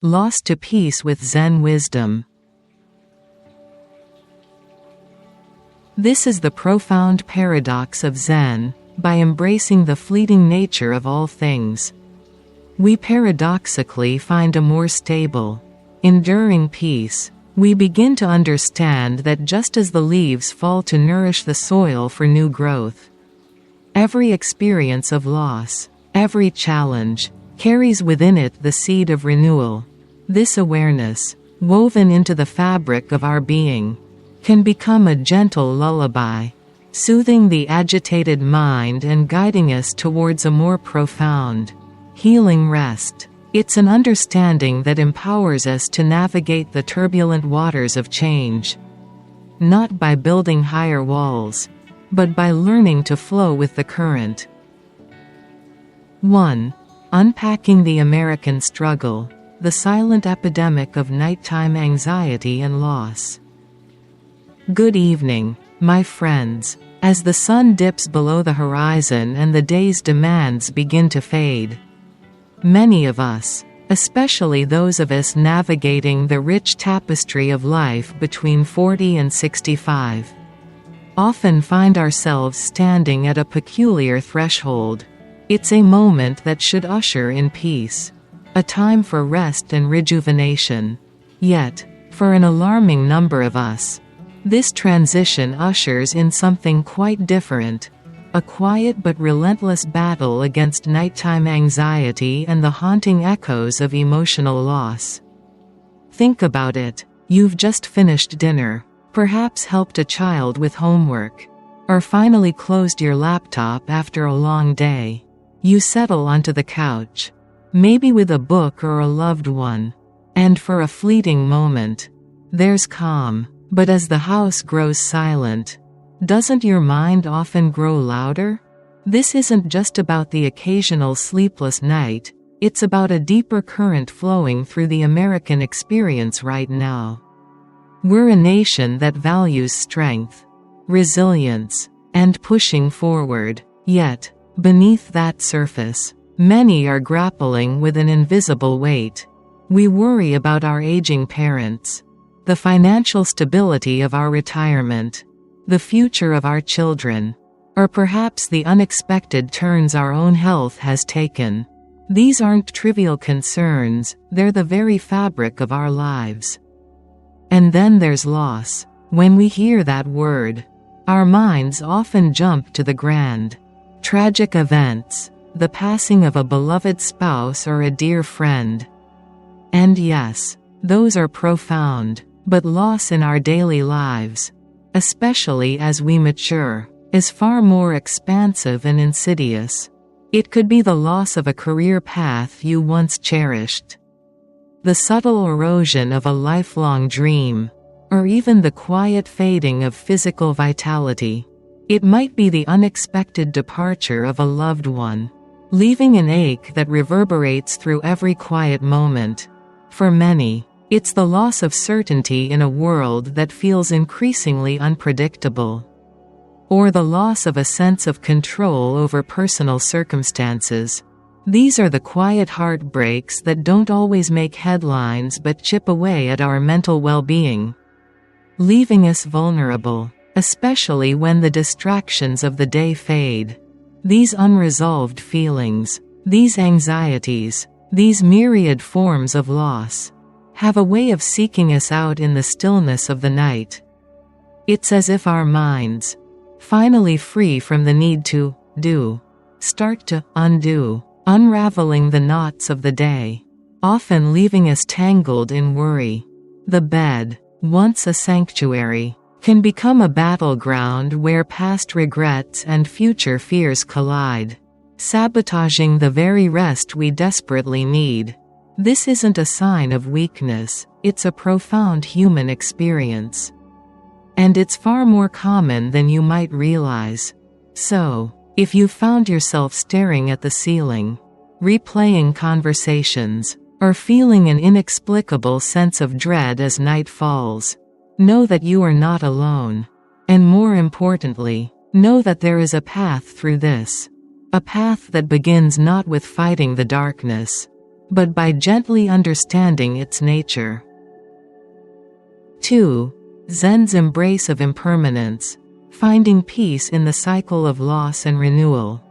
Lost to peace with Zen wisdom. This is the profound paradox of Zen. By embracing the fleeting nature of all things, we paradoxically find a more stable, enduring peace. We begin to understand that just as the leaves fall to nourish the soil for new growth, every experience of loss, every challenge, carries within it the seed of renewal. This awareness, woven into the fabric of our being, can become a gentle lullaby, soothing the agitated mind and guiding us towards a more profound, healing rest. It's an understanding that empowers us to navigate the turbulent waters of change, not by building higher walls, but by learning to flow with the current. 1. Unpacking the American struggle, the silent epidemic of nighttime anxiety and loss. Good evening, my friends. As the sun dips below the horizon and the day's demands begin to fade, many of us, especially those of us navigating the rich tapestry of life between 40 and 65, often find ourselves standing at a peculiar threshold. It's a moment that should usher in peace, a time for rest and rejuvenation. Yet, for an alarming number of us, this transition ushers in something quite different, a quiet but relentless battle against nighttime anxiety and the haunting echoes of emotional loss. Think about it. You've just finished dinner, perhaps helped a child with homework, or finally closed your laptop after a long day. You settle onto the couch, maybe with a book or a loved one, and for a fleeting moment, there's calm. But as the house grows silent, doesn't your mind often grow louder? This isn't just about the occasional sleepless night, it's about a deeper current flowing through the American experience right now. We're a nation that values strength, resilience, and pushing forward. Yet, beneath that surface, many are grappling with an invisible weight. We worry about our aging parents, the financial stability of our retirement, the future of our children, or perhaps the unexpected turns our own health has taken. These aren't trivial concerns, they're the very fabric of our lives. And then there's loss. When we hear that word, our minds often jump to the grand, tragic events, the passing of a beloved spouse or a dear friend. And yes, those are profound. But loss in our daily lives, especially as we mature, is far more expansive and insidious. It could be the loss of a career path you once cherished, the subtle erosion of a lifelong dream, or even the quiet fading of physical vitality. It might be the unexpected departure of a loved one, leaving an ache that reverberates through every quiet moment. For many, it's the loss of certainty in a world that feels increasingly unpredictable, or the loss of a sense of control over personal circumstances. These are the quiet heartbreaks that don't always make headlines but chip away at our mental well-being, leaving us vulnerable, especially when the distractions of the day fade. These unresolved feelings, these anxieties, these myriad forms of loss, have a way of seeking us out in the stillness of the night. It's as if our minds, finally free from the need to do, start to undo, unraveling the knots of the day, often leaving us tangled in worry. The bed, once a sanctuary, can become a battleground where past regrets and future fears collide, sabotaging the very rest we desperately need. This isn't a sign of weakness, it's a profound human experience. And it's far more common than you might realize. So, if you found yourself staring at the ceiling, replaying conversations, or feeling an inexplicable sense of dread as night falls, know that you are not alone. And more importantly, know that there is a path through this. A path that begins not with fighting the darkness, but by gently understanding its nature. 2. Zen's embrace of impermanence, finding peace in the cycle of loss and renewal.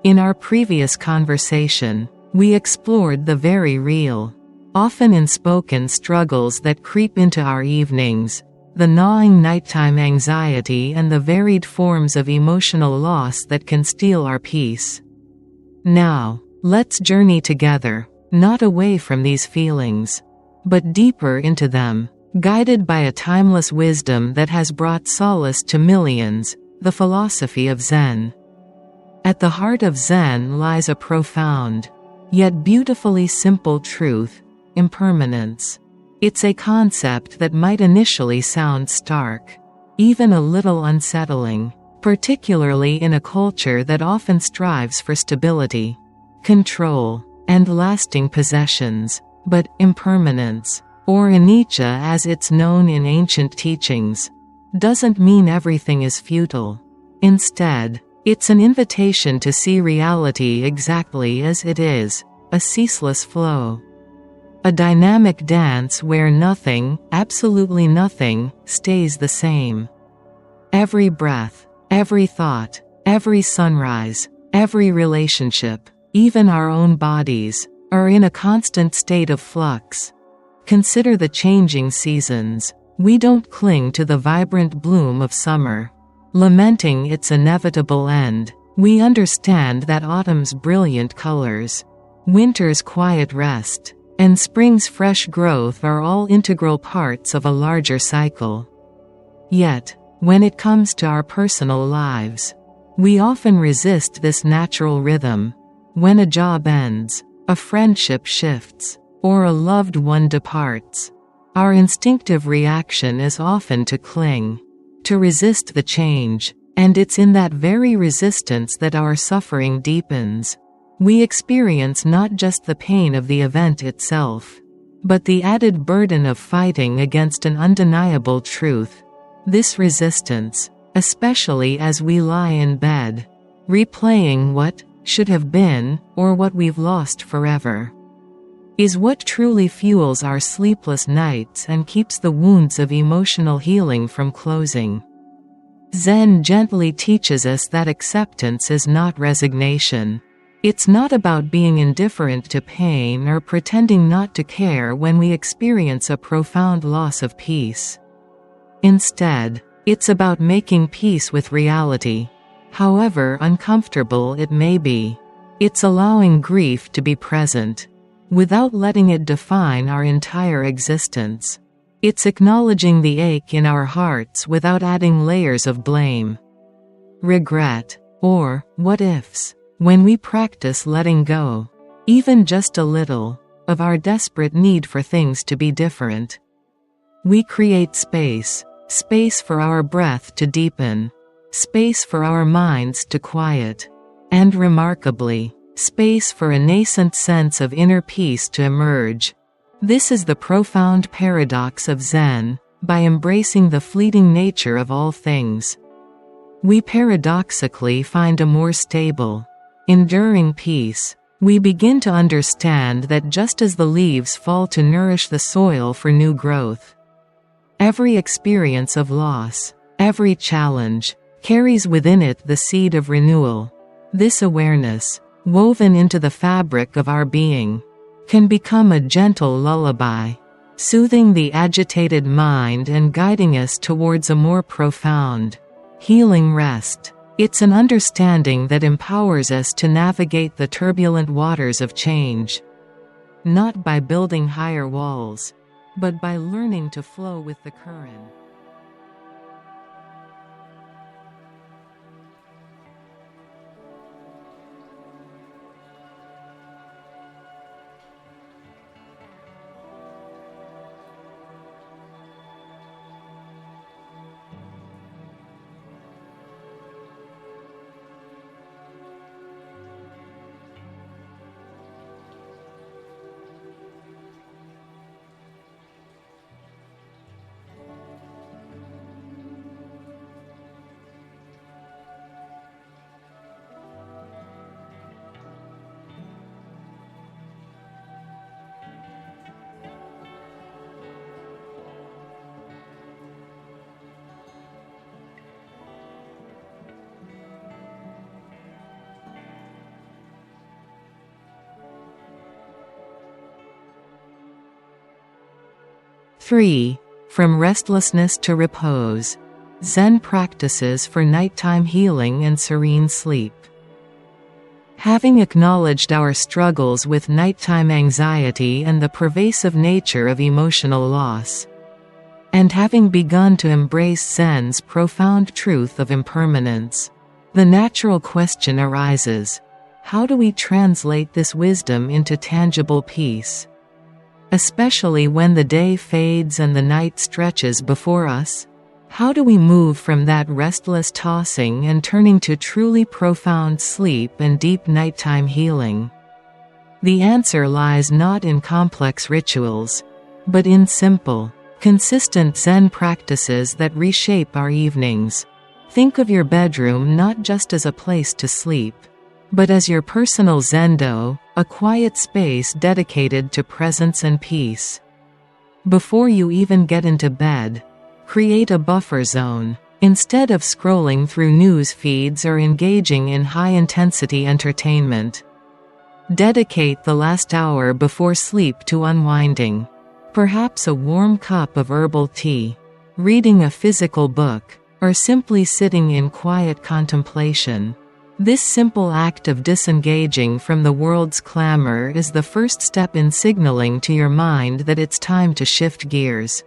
In our previous conversation, we explored the very real, often unspoken struggles that creep into our evenings, the gnawing nighttime anxiety and the varied forms of emotional loss that can steal our peace. Now, let's journey together, not away from these feelings, but deeper into them, guided by a timeless wisdom that has brought solace to millions, the philosophy of Zen. At the heart of Zen lies a profound, yet beautifully simple truth: impermanence. It's a concept that might initially sound stark, even a little unsettling, particularly in a culture that often strives for stability, control, and lasting possessions. But impermanence, or anicca as it's known in ancient teachings, doesn't mean everything is futile. Instead, it's an invitation to see reality exactly as it is, a ceaseless flow. A dynamic dance where nothing, absolutely nothing, stays the same. Every breath, every thought, every sunrise, every relationship, even our own bodies, are in a constant state of flux. Consider the changing seasons. We don't cling to the vibrant bloom of summer, lamenting its inevitable end. We understand that autumn's brilliant colors, winter's quiet rest, and spring's fresh growth are all integral parts of a larger cycle. Yet, when it comes to our personal lives, we often resist this natural rhythm. When a job ends, a friendship shifts, or a loved one departs, our instinctive reaction is often to cling, to resist the change, and it's in that very resistance that our suffering deepens. We experience not just the pain of the event itself, but the added burden of fighting against an undeniable truth. This resistance, especially as we lie in bed, replaying what should have been, or what we've lost forever, is what truly fuels our sleepless nights and keeps the wounds of emotional healing from closing. Zen gently teaches us that acceptance is not resignation. It's not about being indifferent to pain or pretending not to care when we experience a profound loss of peace. Instead, it's about making peace with reality, however uncomfortable it may be. It's allowing grief to be present, without letting it define our entire existence. It's acknowledging the ache in our hearts without adding layers of blame, regret, or what-ifs. When we practice letting go, even just a little, of our desperate need for things to be different, we create space for our breath to deepen, space for our minds to quiet, and remarkably, space for a nascent sense of inner peace to emerge. This is the profound paradox of Zen. By embracing the fleeting nature of all things, we paradoxically find a more stable, enduring peace. We begin to understand that just as the leaves fall to nourish the soil for new growth, every experience of loss, every challenge, carries within it the seed of renewal. This awareness, woven into the fabric of our being, can become a gentle lullaby, soothing the agitated mind and guiding us towards a more profound, healing rest. It's an understanding that empowers us to navigate the turbulent waters of change, not by building higher walls, but by learning to flow with the current. 3. From restlessness to repose. Zen practices for nighttime healing and serene sleep. Having acknowledged our struggles with nighttime anxiety and the pervasive nature of emotional loss, and having begun to embrace Zen's profound truth of impermanence, the natural question arises: how do we translate this wisdom into tangible peace? Especially when the day fades and the night stretches before us, how do we move from that restless tossing and turning to truly profound sleep and deep nighttime healing? The answer lies not in complex rituals, but in simple, consistent Zen practices that reshape our evenings. Think of your bedroom not just as a place to sleep, but as your personal zendo, a quiet space dedicated to presence and peace. Before you even get into bed, create a buffer zone. Instead of scrolling through news feeds or engaging in high-intensity entertainment, dedicate the last hour before sleep to unwinding. Perhaps a warm cup of herbal tea, reading a physical book, or simply sitting in quiet contemplation. This simple act of disengaging from the world's clamor is the first step in signaling to your mind that it's time to shift gears.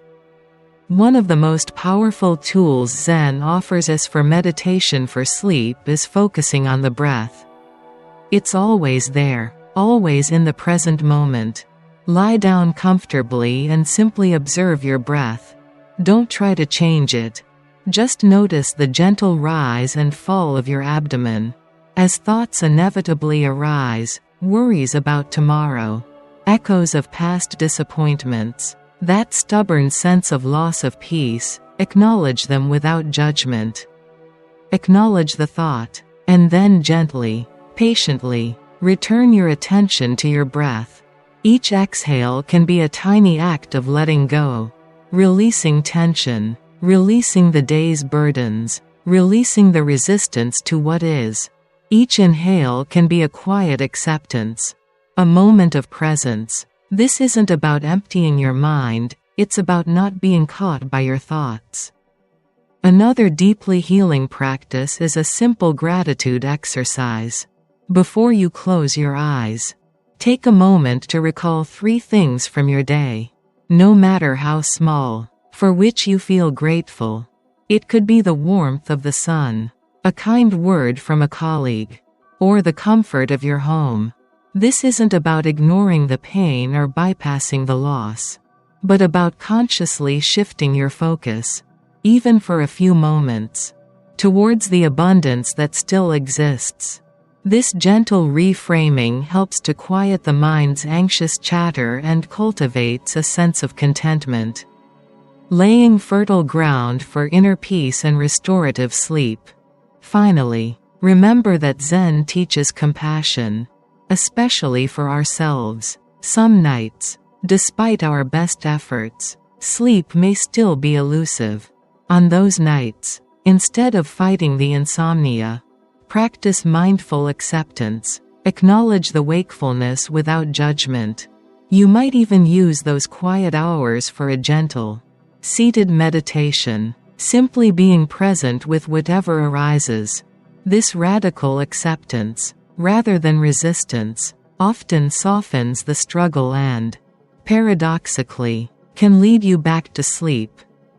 One of the most powerful tools Zen offers us for meditation for sleep is focusing on the breath. It's always there, always in the present moment. Lie down comfortably and simply observe your breath. Don't try to change it. Just notice the gentle rise and fall of your abdomen. As thoughts inevitably arise, worries about tomorrow, echoes of past disappointments, that stubborn sense of loss of peace, acknowledge them without judgment. Acknowledge the thought, and then gently, patiently, return your attention to your breath. Each exhale can be a tiny act of letting go, releasing tension, releasing the day's burdens, releasing the resistance to what is. Each inhale can be a quiet acceptance, a moment of presence. This isn't about emptying your mind, it's about not being caught by your thoughts. Another deeply healing practice is a simple gratitude exercise. Before you close your eyes, take a moment to recall 3 things from your day, no matter how small, for which you feel grateful. It could be the warmth of the sun, a kind word from a colleague, or the comfort of your home. This isn't about ignoring the pain or bypassing the loss, but about consciously shifting your focus, even for a few moments, towards the abundance that still exists. This gentle reframing helps to quiet the mind's anxious chatter and cultivates a sense of contentment, laying fertile ground for inner peace and restorative sleep. Finally, remember that Zen teaches compassion, especially for ourselves. Some nights, despite our best efforts, sleep may still be elusive. On those nights, instead of fighting the insomnia, practice mindful acceptance. Acknowledge the wakefulness without judgment. You might even use those quiet hours for a gentle, seated meditation, simply being present with whatever arises. This radical acceptance, rather than resistance, often softens the struggle and, paradoxically, can lead you back to sleep.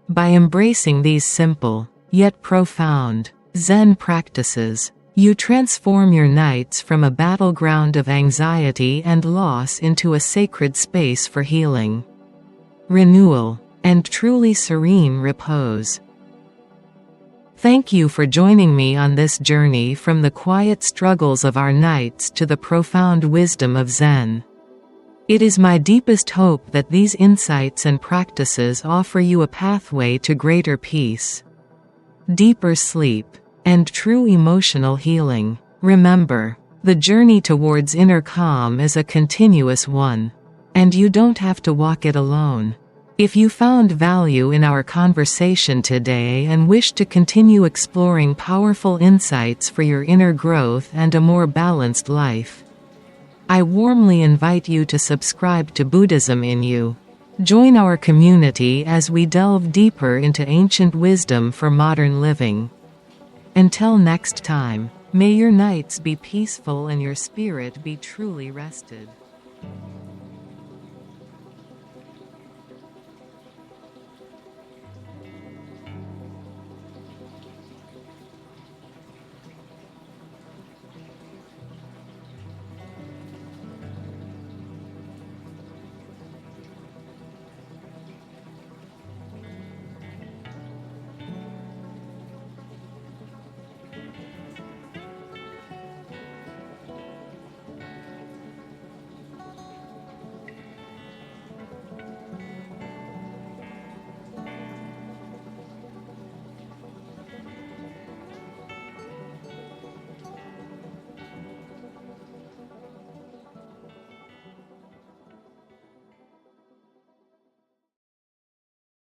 By embracing these simple, yet profound, Zen practices, you transform your nights from a battleground of anxiety and loss into a sacred space for healing, renewal, and truly serene repose. Thank you for joining me on this journey from the quiet struggles of our nights to the profound wisdom of Zen. It is my deepest hope that these insights and practices offer you a pathway to greater peace, deeper sleep, and true emotional healing. Remember, the journey towards inner calm is a continuous one, and you don't have to walk it alone. If you found value in our conversation today and wish to continue exploring powerful insights for your inner growth and a more balanced life, I warmly invite you to subscribe to Buddhism in You. Join our community as we delve deeper into ancient wisdom for modern living. Until next time, may your nights be peaceful and your spirit be truly rested.